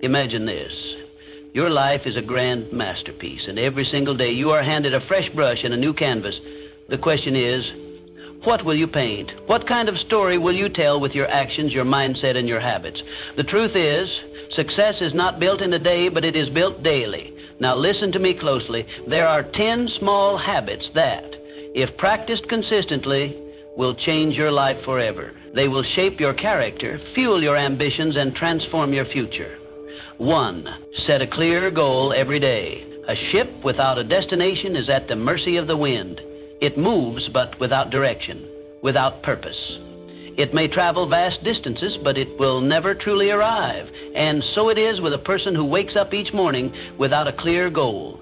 Imagine this. Your life is a grand masterpiece, and every single day you are handed a fresh brush and a new canvas. The question is, what will you paint? What kind of story will you tell with your actions, your mindset, and your habits? The truth is, success is not built in a day, but it is built daily. Now listen to me closely. There are 10 small habits that, if practiced consistently, will change your life forever. They will shape your character, fuel your ambitions, and transform your future. 1. Set a clear goal every day. A ship without a destination is at the mercy of the wind. It moves, but without direction, without purpose. It may travel vast distances, but it will never truly arrive. And so it is with a person who wakes up each morning without a clear goal.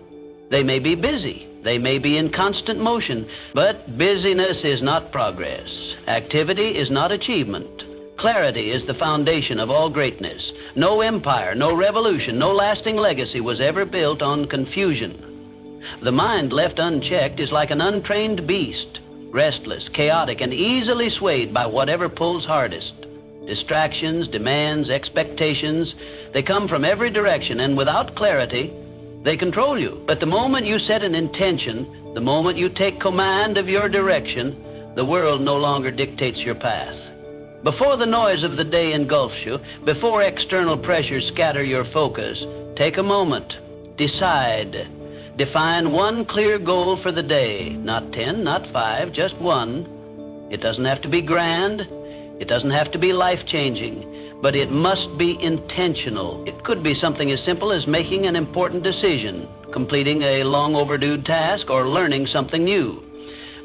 They may be busy. They may be in constant motion, but busyness is not progress. Activity is not achievement. Clarity is the foundation of all greatness. No empire, no revolution, no lasting legacy was ever built on confusion. The mind left unchecked is like an untrained beast, restless, chaotic, and easily swayed by whatever pulls hardest. Distractions, demands, expectations, they come from every direction, and without clarity, they control you. But the moment you set an intention, the moment you take command of your direction, the world no longer dictates your path. Before the noise of the day engulfs you, before external pressures scatter your focus, take a moment. Decide. Define one clear goal for the day. Not 10, not 5, just one. It doesn't have to be grand. It doesn't have to be life-changing, but it must be intentional. It could be something as simple as making an important decision, completing a long overdue task, or learning something new.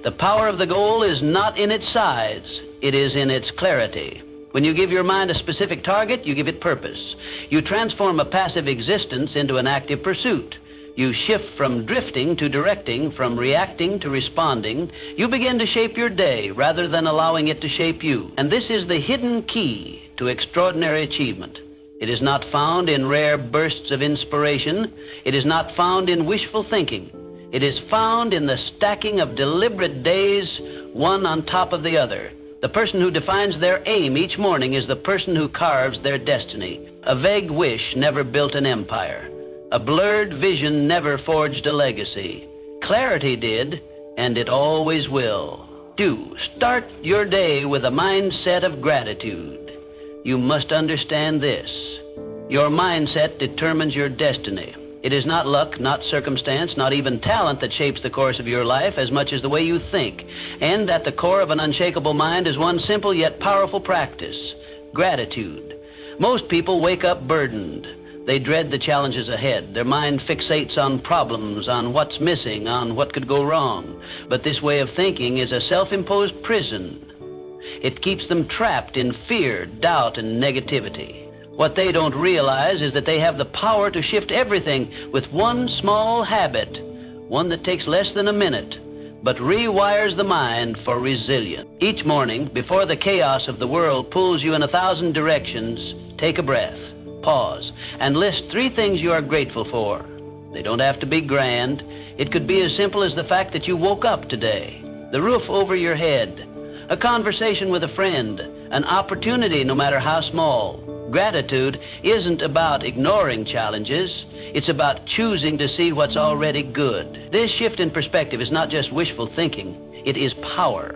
The power of the goal is not in its size. It is in its clarity. When you give your mind a specific target, you give it purpose. You transform a passive existence into an active pursuit. You shift from drifting to directing, from reacting to responding. You begin to shape your day rather than allowing it to shape you. And this is the hidden key to extraordinary achievement. It is not found in rare bursts of inspiration. It is not found in wishful thinking. It is found in the stacking of deliberate days, one on top of the other. The person who defines their aim each morning is the person who carves their destiny. A vague wish never built an empire. A blurred vision never forged a legacy. Clarity did, and it always will. Start your day with a mindset of gratitude. You must understand this. Your mindset determines your destiny. It is not luck, not circumstance, not even talent that shapes the course of your life as much as the way you think. And at the core of an unshakable mind is one simple yet powerful practice: gratitude. Most people wake up burdened. They dread the challenges ahead. Their mind fixates on problems, on what's missing, on what could go wrong. But this way of thinking is a self-imposed prison. It keeps them trapped in fear, doubt, and negativity. What they don't realize is that they have the power to shift everything with one small habit, one that takes less than a minute, but rewires the mind for resilience. Each morning, before the chaos of the world pulls you in 1,000 directions, take a breath, pause, and list 3 things you are grateful for. They don't have to be grand. It could be as simple as the fact that you woke up today, the roof over your head, a conversation with a friend, an opportunity no matter how small. Gratitude isn't about ignoring challenges. It's about choosing to see what's already good. This shift in perspective is not just wishful thinking. It is power.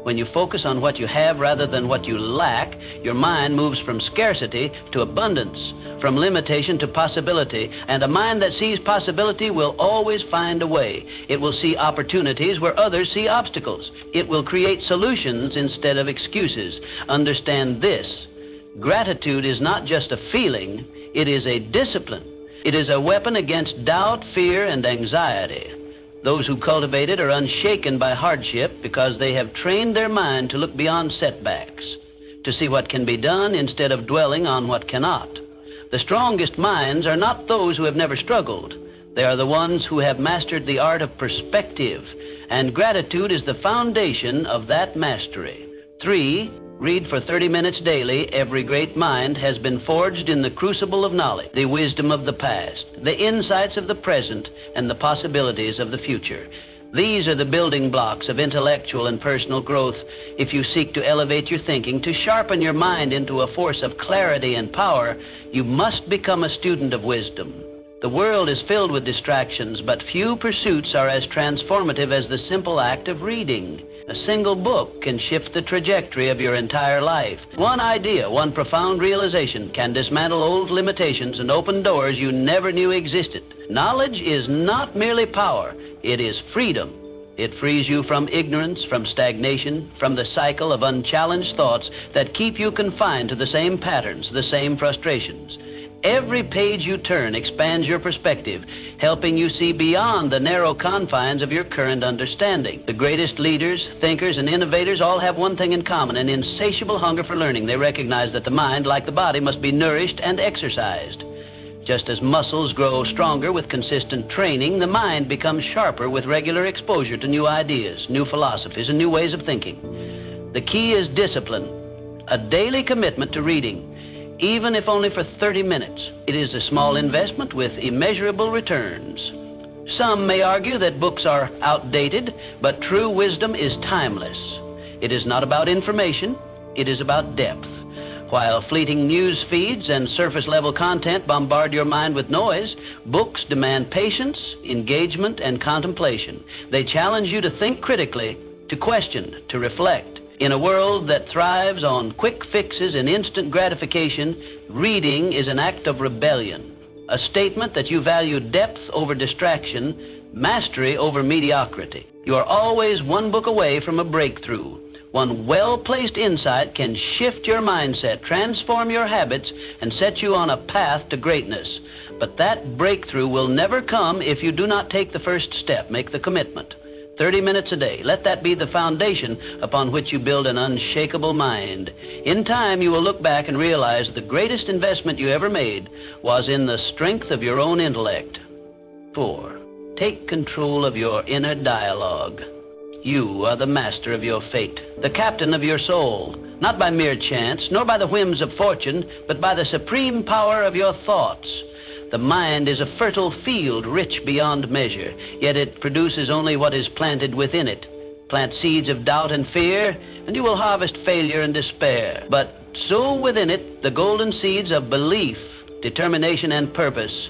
When you focus on what you have rather than what you lack, your mind moves from scarcity to abundance, from limitation to possibility. And a mind that sees possibility will always find a way. It will see opportunities where others see obstacles. It will create solutions instead of excuses. Understand this. Gratitude is not just a feeling, it is a discipline. It is a weapon against doubt, fear, and anxiety. Those who cultivate it are unshaken by hardship because they have trained their mind to look beyond setbacks, to see what can be done instead of dwelling on what cannot. The strongest minds are not those who have never struggled. They are the ones who have mastered the art of perspective, and gratitude is the foundation of that mastery. 3, read for 30 minutes daily. Every great mind has been forged in the crucible of knowledge, the wisdom of the past, the insights of the present, and the possibilities of the future. These are the building blocks of intellectual and personal growth. If you seek to elevate your thinking, to sharpen your mind into a force of clarity and power, you must become a student of wisdom. The world is filled with distractions, but few pursuits are as transformative as the simple act of reading. A single book can shift the trajectory of your entire life. One idea, one profound realization can dismantle old limitations and open doors you never knew existed. Knowledge is not merely power, it is freedom. It frees you from ignorance, from stagnation, from the cycle of unchallenged thoughts that keep you confined to the same patterns, the same frustrations. Every page you turn expands your perspective, helping you see beyond the narrow confines of your current understanding. The greatest leaders, thinkers, and innovators all have one thing in common, an insatiable hunger for learning. They recognize that the mind, like the body, must be nourished and exercised. Just as muscles grow stronger with consistent training, the mind becomes sharper with regular exposure to new ideas, new philosophies, and new ways of thinking. The key is discipline, a daily commitment to reading, even if only for 30 minutes. It is a small investment with immeasurable returns. Some may argue that books are outdated, but true wisdom is timeless. It is not about information, it is about depth. While fleeting news feeds and surface-level content bombard your mind with noise, books demand patience, engagement, and contemplation. They challenge you to think critically, to question, to reflect. In a world that thrives on quick fixes and instant gratification, reading is an act of rebellion, a statement that you value depth over distraction, mastery over mediocrity. You are always one book away from a breakthrough. One well-placed insight can shift your mindset, transform your habits, and set you on a path to greatness. But that breakthrough will never come if you do not take the first step, make the commitment. 30 minutes a day. Let that be the foundation upon which you build an unshakable mind. In time, you will look back and realize the greatest investment you ever made was in the strength of your own intellect. 4. Take control of your inner dialogue. You are the master of your fate, the captain of your soul, not by mere chance, nor by the whims of fortune, but by the supreme power of your thoughts. The mind is a fertile field, rich beyond measure, yet it produces only what is planted within it. Plant seeds of doubt and fear, and you will harvest failure and despair. But sow within it the golden seeds of belief, determination, and purpose,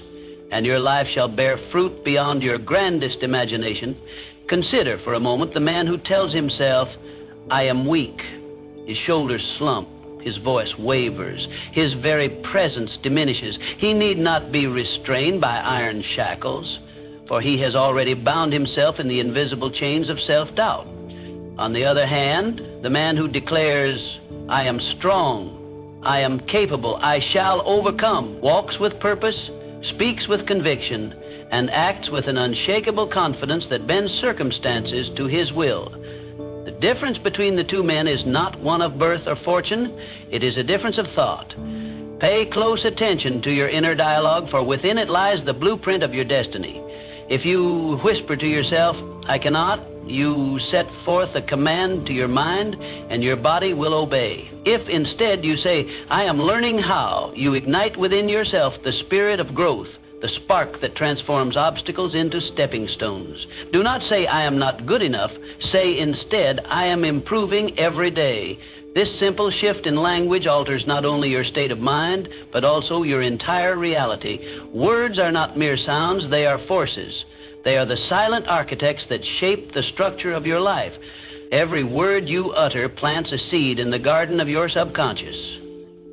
and your life shall bear fruit beyond your grandest imagination. Consider for a moment the man who tells himself, "I am weak." His shoulders slump. His voice wavers. His very presence diminishes. He need not be restrained by iron shackles, for he has already bound himself in the invisible chains of self-doubt. On the other hand, the man who declares, "I am strong, I am capable, I shall overcome," walks with purpose, speaks with conviction, and acts with an unshakable confidence that bends circumstances to his will. The difference between the two men is not one of birth or fortune, it is a difference of thought. Pay close attention to your inner dialogue, for within it lies the blueprint of your destiny. If you whisper to yourself, "I cannot," you set forth a command to your mind, and your body will obey. If instead you say, "I am learning how," you ignite within yourself the spirit of growth, the spark that transforms obstacles into stepping stones. Do not say, "I am not good enough." Say instead, "I am improving every day." This simple shift in language alters not only your state of mind, but also your entire reality. Words are not mere sounds, they are forces. They are the silent architects that shape the structure of your life. Every word you utter plants a seed in the garden of your subconscious.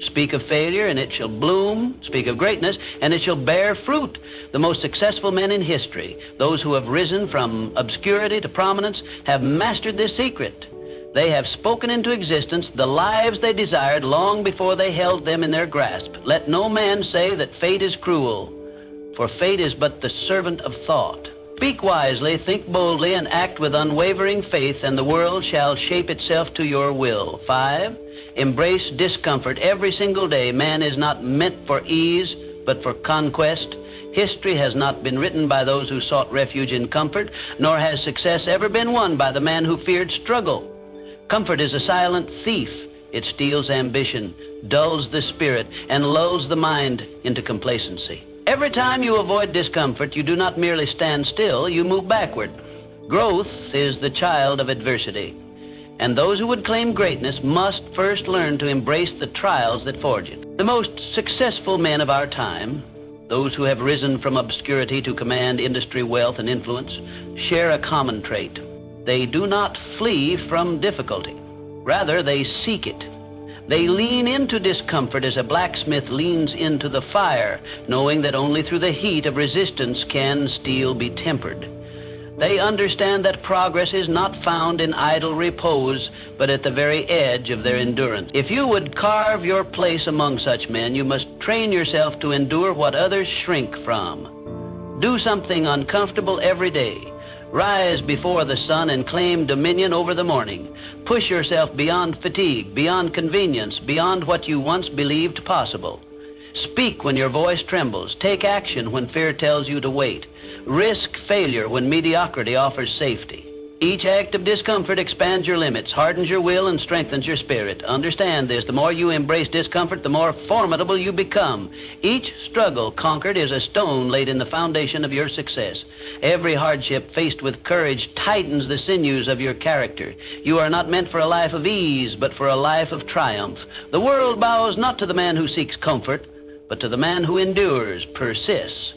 Speak of failure and it shall bloom. Speak of greatness and it shall bear fruit. The most successful men in history, those who have risen from obscurity to prominence, have mastered this secret. They have spoken into existence the lives they desired long before they held them in their grasp. Let no man say that fate is cruel, for fate is but the servant of thought. Speak wisely, think boldly, and act with unwavering faith, and the world shall shape itself to your will. 5. Embrace discomfort every single day. Man is not meant for ease, but for conquest. History has not been written by those who sought refuge in comfort, nor has success ever been won by the man who feared struggle. Comfort is a silent thief. It steals ambition, dulls the spirit, and lulls the mind into complacency. Every time you avoid discomfort, you do not merely stand still, you move backward. Growth is the child of adversity. And those who would claim greatness must first learn to embrace the trials that forge it. The most successful men of our time, those who have risen from obscurity to command industry, wealth, and influence, share a common trait. They do not flee from difficulty. Rather, they seek it. They lean into discomfort as a blacksmith leans into the fire, knowing that only through the heat of resistance can steel be tempered. They understand that progress is not found in idle repose, but at the very edge of their endurance. If you would carve your place among such men, you must train yourself to endure what others shrink from. Do something uncomfortable every day. Rise before the sun and claim dominion over the morning. Push yourself beyond fatigue, beyond convenience, beyond what you once believed possible. Speak when your voice trembles. Take action when fear tells you to wait. Risk failure when mediocrity offers safety. Each act of discomfort expands your limits, hardens your will, and strengthens your spirit. Understand this: the more you embrace discomfort, the more formidable you become. Each struggle conquered is a stone laid in the foundation of your success. Every hardship faced with courage tightens the sinews of your character. You are not meant for a life of ease, but for a life of triumph. The world bows not to the man who seeks comfort, but to the man who endures, persists,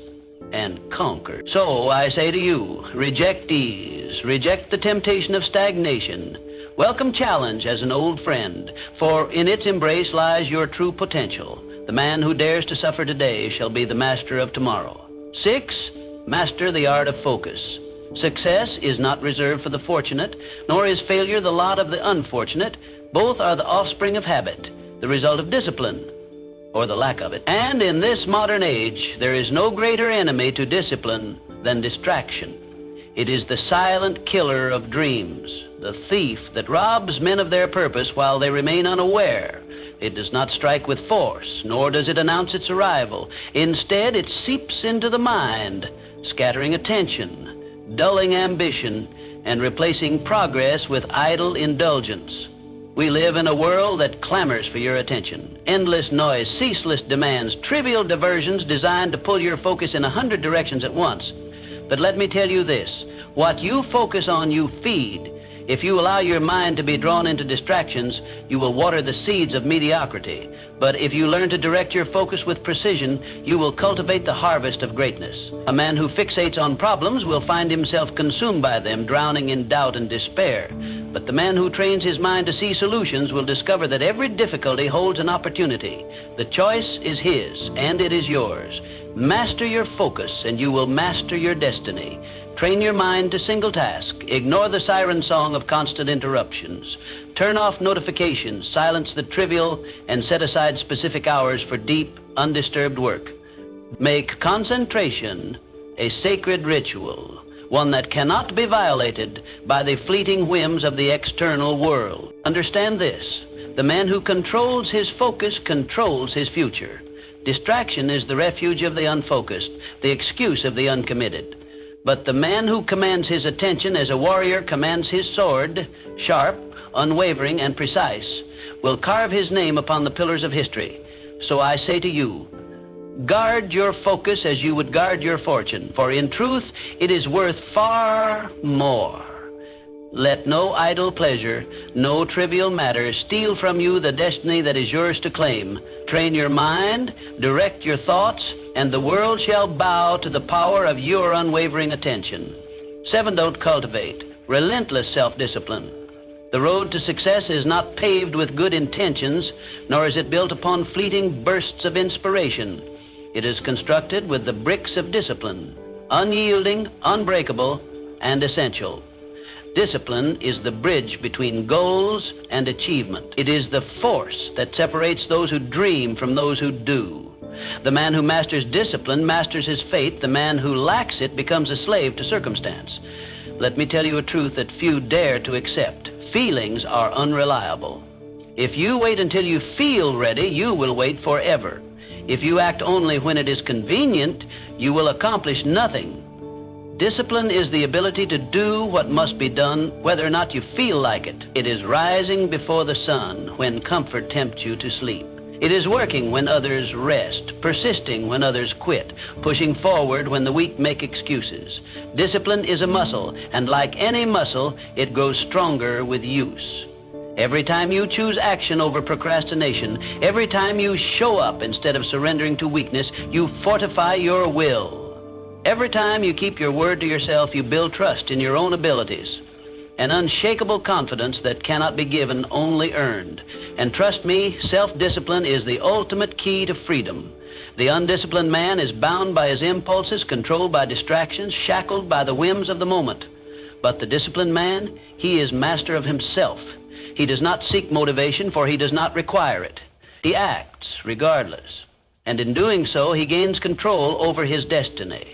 and conquers. So I say to you, reject ease, reject the temptation of stagnation. Welcome challenge as an old friend, for in its embrace lies your true potential. The man who dares to suffer today shall be the master of tomorrow. 6. Master the art of focus. Success is not reserved for the fortunate, nor is failure the lot of the unfortunate. Both are the offspring of habit, the result of discipline, or the lack of it. And in this modern age, there is no greater enemy to discipline than distraction. It is the silent killer of dreams, the thief that robs men of their purpose while they remain unaware. It does not strike with force, nor does it announce its arrival. Instead, it seeps into the mind, scattering attention, dulling ambition, and replacing progress with idle indulgence. We live in a world that clamors for your attention. Endless noise, ceaseless demands, trivial diversions designed to pull your focus in 100 directions at once. But let me tell you this: what you focus on, you feed. If you allow your mind to be drawn into distractions, you will water the seeds of mediocrity. But if you learn to direct your focus with precision, you will cultivate the harvest of greatness. A man who fixates on problems will find himself consumed by them, drowning in doubt and despair. But the man who trains his mind to see solutions will discover that every difficulty holds an opportunity. The choice is his, and it is yours. Master your focus, and you will master your destiny. Train your mind to single task. Ignore the siren song of constant interruptions. Turn off notifications, silence the trivial, and set aside specific hours for deep, undisturbed work. Make concentration a sacred ritual, one that cannot be violated by the fleeting whims of the external world. Understand this: the man who controls his focus controls his future. Distraction is the refuge of the unfocused, the excuse of the uncommitted. But the man who commands his attention as a warrior commands his sword, sharp, unwavering, and precise, will carve his name upon the pillars of history. So I say to you, guard your focus as you would guard your fortune, for in truth it is worth far more. Let no idle pleasure, no trivial matter steal from you the destiny that is yours to claim. Train your mind, direct your thoughts, and the world shall bow to the power of your unwavering attention. 7. Don't cultivate relentless self-discipline. The road to success is not paved with good intentions, nor is it built upon fleeting bursts of inspiration. It is constructed with the bricks of discipline, unyielding, unbreakable, and essential. Discipline is the bridge between goals and achievement. It is the force that separates those who dream from those who do. The man who masters discipline masters his fate. The man who lacks it becomes a slave to circumstance. Let me tell you a truth that few dare to accept. Feelings are unreliable. If you wait until you feel ready, you will wait forever. If you act only when it is convenient, you will accomplish nothing. Discipline is the ability to do what must be done, whether or not you feel like it. It is rising before the sun when comfort tempts you to sleep. It is working when others rest, persisting when others quit, pushing forward when the weak make excuses. Discipline is a muscle, and like any muscle, it grows stronger with use. Every time you choose action over procrastination, every time you show up instead of surrendering to weakness, you fortify your will. Every time you keep your word to yourself, you build trust in your own abilities, an unshakable confidence that cannot be given, only earned. And trust me, self-discipline is the ultimate key to freedom. The undisciplined man is bound by his impulses, controlled by distractions, shackled by the whims of the moment. But the disciplined man, he is master of himself. He does not seek motivation, for he does not require it. He acts regardless. And in doing so, he gains control over his destiny.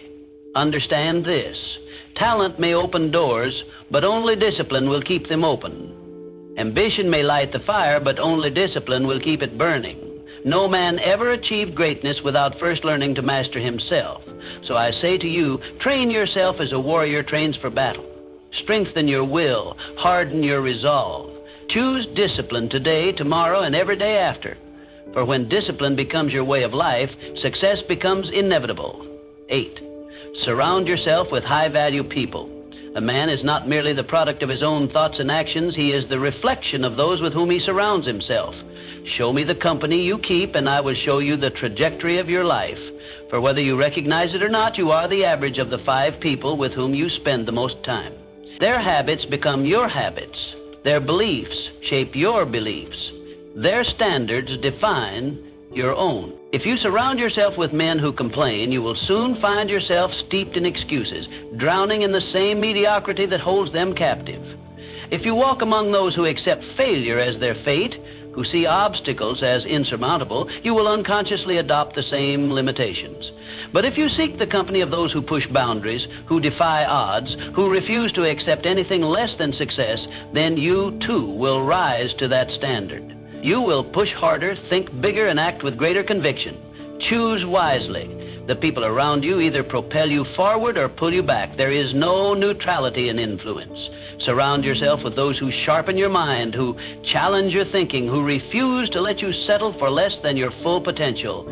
Understand this. Talent may open doors, but only discipline will keep them open. Ambition may light the fire, but only discipline will keep it burning. No man ever achieved greatness without first learning to master himself. So I say to you, train yourself as a warrior trains for battle. Strengthen your will, harden your resolve. Choose discipline today, tomorrow, and every day after. For when discipline becomes your way of life, success becomes inevitable. 8. Surround yourself with high-value people. A man is not merely the product of his own thoughts and actions, he is the reflection of those with whom he surrounds himself. Show me the company you keep, and I will show you the trajectory of your life. For whether you recognize it or not, you are the average of the 5 people with whom you spend the most time. Their habits become your habits. Their beliefs shape your beliefs. Their standards define your own. If you surround yourself with men who complain, you will soon find yourself steeped in excuses, drowning in the same mediocrity that holds them captive. If you walk among those who accept failure as their fate, who see obstacles as insurmountable, you will unconsciously adopt the same limitations. But if you seek the company of those who push boundaries, who defy odds, who refuse to accept anything less than success, then you too will rise to that standard. You will push harder, think bigger, and act with greater conviction. Choose wisely. The people around you either propel you forward or pull you back. There is no neutrality in influence. Surround yourself with those who sharpen your mind, who challenge your thinking, who refuse to let you settle for less than your full potential.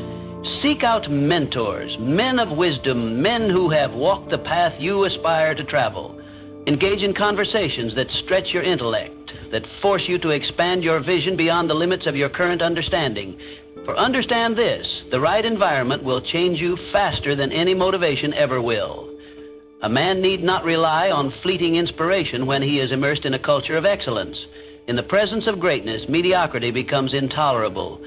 Seek out mentors, men of wisdom, men who have walked the path you aspire to travel. Engage in conversations that stretch your intellect, that force you to expand your vision beyond the limits of your current understanding. For understand this, the right environment will change you faster than any motivation ever will. A man need not rely on fleeting inspiration when he is immersed in a culture of excellence. In the presence of greatness, mediocrity becomes intolerable.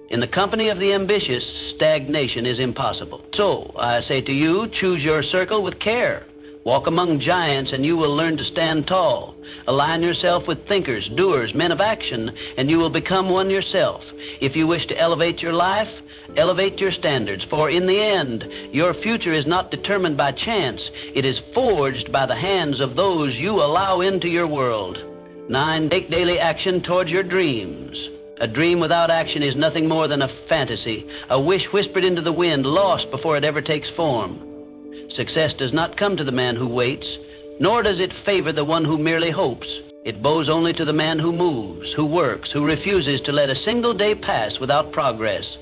In the company of the ambitious, stagnation is impossible. So, I say to you, choose your circle with care. Walk among giants and you will learn to stand tall. Align yourself with thinkers, doers, men of action, and you will become one yourself. If you wish to elevate your life, elevate your standards, for in the end, your future is not determined by chance. It is forged by the hands of those you allow into your world. 9, take daily action towards your dreams. A dream without action is nothing more than a fantasy, a wish whispered into the wind, lost before it ever takes form. Success does not come to the man who waits, nor does it favor the one who merely hopes. It bows only to the man who moves, who works, who refuses to let a single day pass without progress.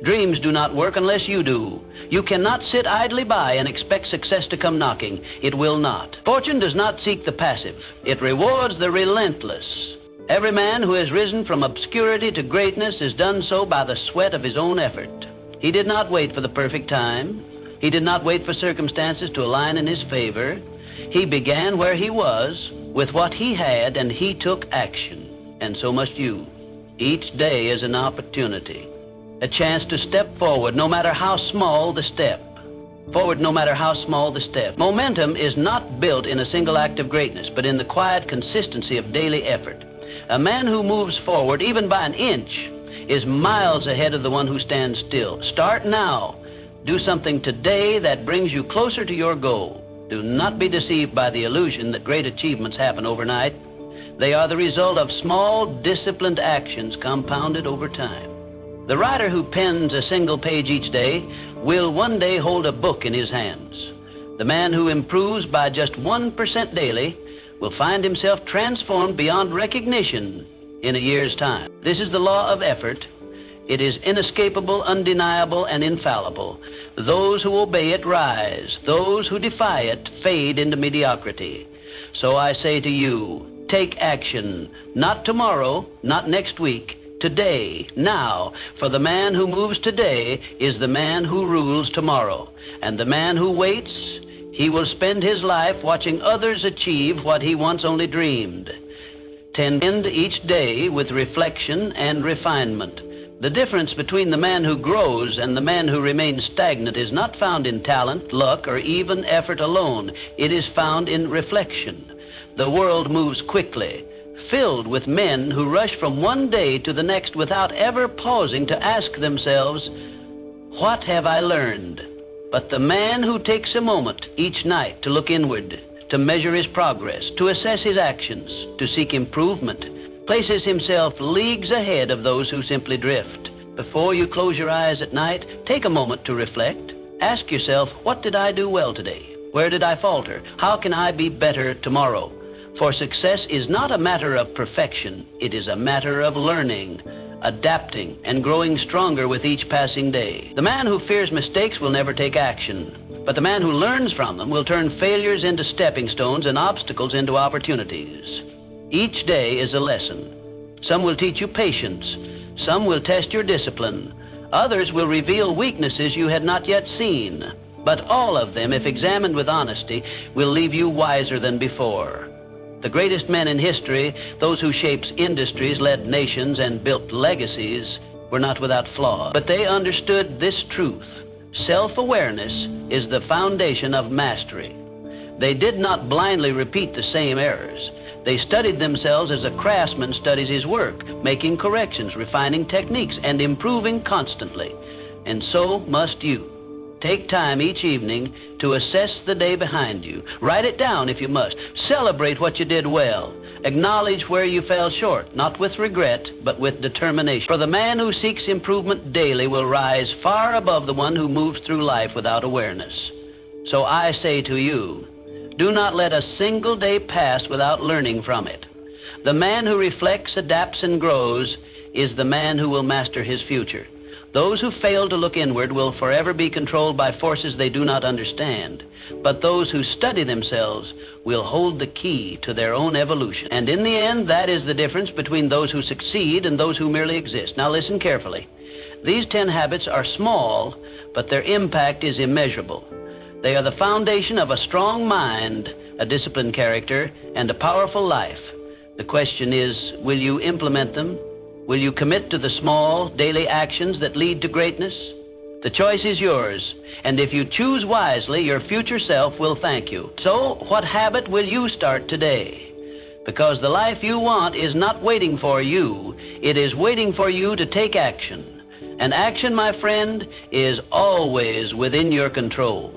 Dreams do not work unless you do. You cannot sit idly by and expect success to come knocking. It will not. Fortune does not seek the passive. It rewards the relentless. Every man who has risen from obscurity to greatness has done so by the sweat of his own effort. He did not wait for the perfect time. He did not wait for circumstances to align in his favor. He began where he was, with what he had, and he took action. And so must you. Each day is an opportunity, a chance to step forward, no matter how small the step. Forward, no matter how small the step. Momentum is not built in a single act of greatness, but in the quiet consistency of daily effort. A man who moves forward, even by an inch, is miles ahead of the one who stands still. Start now. Do something today that brings you closer to your goal. Do not be deceived by the illusion that great achievements happen overnight. They are the result of small, disciplined actions compounded over time. The writer who pens a single page each day will one day hold a book in his hands. The man who improves by just 1% daily will find himself transformed beyond recognition in a year's time. This is the law of effort. It is inescapable, undeniable, and infallible. Those who obey it rise. Those who defy it fade into mediocrity. So I say to you, Take action. Not tomorrow, not next week. Today, now. For the man who moves today is the man who rules tomorrow. And the man who waits, he will spend his life watching others achieve what he once only dreamed. Tend each day with reflection and refinement. The difference between the man who grows and the man who remains stagnant is not found in talent, luck, or even effort alone. It is found in reflection. The world moves quickly, filled with men who rush from one day to the next without ever pausing to ask themselves, "What have I learned?" But the man who takes a moment each night to look inward, to measure his progress, to assess his actions, to seek improvement, places himself leagues ahead of those who simply drift. Before you close your eyes at night, take a moment to reflect. Ask yourself, what did I do well today? Where did I falter? How can I be better tomorrow? For success is not a matter of perfection. It is a matter of learning, adapting, and growing stronger with each passing day. The man who fears mistakes will never take action. But the man who learns from them will turn failures into stepping stones and obstacles into opportunities. Each day is a lesson. Some will teach you patience. Some will test your discipline. Others will reveal weaknesses you had not yet seen. But all of them, if examined with honesty, will leave you wiser than before. The greatest men in history, those who shaped industries, led nations, and built legacies, were not without flaws. But they understood this truth. Self-awareness is the foundation of mastery. They did not blindly repeat the same errors. They studied themselves as a craftsman studies his work, making corrections, refining techniques, and improving constantly. And so must you. Take time each evening to assess the day behind you. Write it down if you must. Celebrate what you did well. Acknowledge where you fell short, not with regret, but with determination. For the man who seeks improvement daily will rise far above the one who moves through life without awareness. So I say to you, do not let a single day pass without learning from it. The man who reflects, adapts, and grows is the man who will master his future. Those who fail to look inward will forever be controlled by forces they do not understand. But those who study themselves will hold the key to their own evolution. And in the end, that is the difference between those who succeed and those who merely exist. Now listen carefully. These 10 habits are small, but their impact is immeasurable. They are the foundation of a strong mind, a disciplined character, and a powerful life. The question is, will you implement them? Will you commit to the small, daily actions that lead to greatness? The choice is yours, and if you choose wisely, your future self will thank you. So, what habit will you start today? Because the life you want is not waiting for you. It is waiting for you to take action. And action, my friend, is always within your control.